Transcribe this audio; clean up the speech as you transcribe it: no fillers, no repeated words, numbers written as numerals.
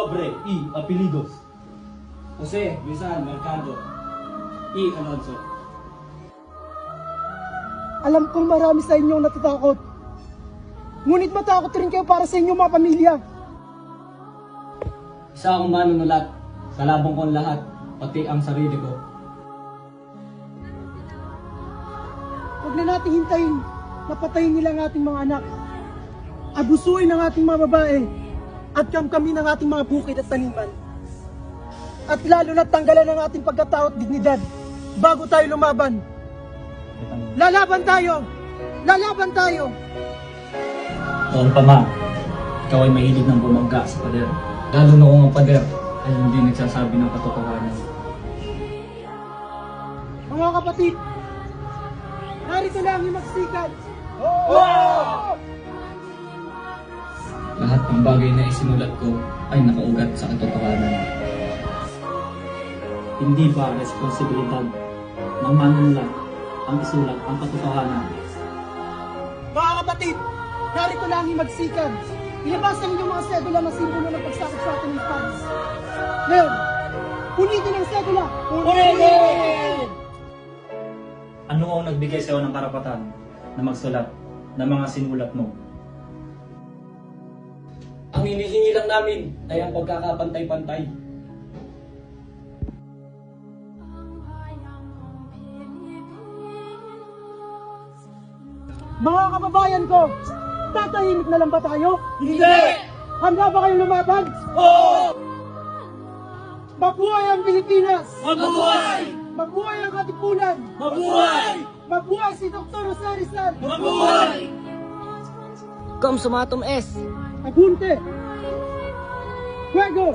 Pobre y apellidos. Jose Rizal Mercado E. Alonso. Alam kong marami sa inyo natatakot. Ngunit matakot rin kayo para sa inyong mga pamilya. Isa akong manunulat. Kalabang kong lahat, pati ang sarili ko. Huwag na natin hintayin na patayin nila ang ating mga anak. Abusuin ang ating mga babae at kamkamin ang ating mga bukid at taniman. At lalo na tanggalan ang ating pagkatao at dignidad bago tayo lumaban. Lalaban tayo! Lalaban tayo! Noon pa ma, ikaw ay mahilig ng bumangga sa pader. Lalo na kung ang pader ay hindi nagsasabi ng katotohanan. Mga kapatid, narito lang yung magsikat. Lahat ng bagay na isinulat ko ay nakaugat sa katotohanan. Hindi ba responsibilidad ng manunulat ang isulat ang katotohanan? Mga kapatid, narito lang yung magsikat. Ilabas ang inyong mga sedula na simbolo ng pagsakot sa ating fans. Ngayon, punitin ang sedula! Punitin! Ano ang nagbigay sa iyo ng karapatan na magsulat ng mga sinulat mo? Ang hinihingi lang namin ay ang pagkakapantay-pantay. Mga kababayan ko, tatahimik na lang ba tayo? Hindi! Handa ba kayong lumaban? Oo! Mabuhay ang Pilipinas! Mabuhay! Mabuhay ang Katipunan! Mabuhay! Mabuhay si Dr. Jose Rizal! Mabuhay! Kom sumatom S. Abunte! Fuego!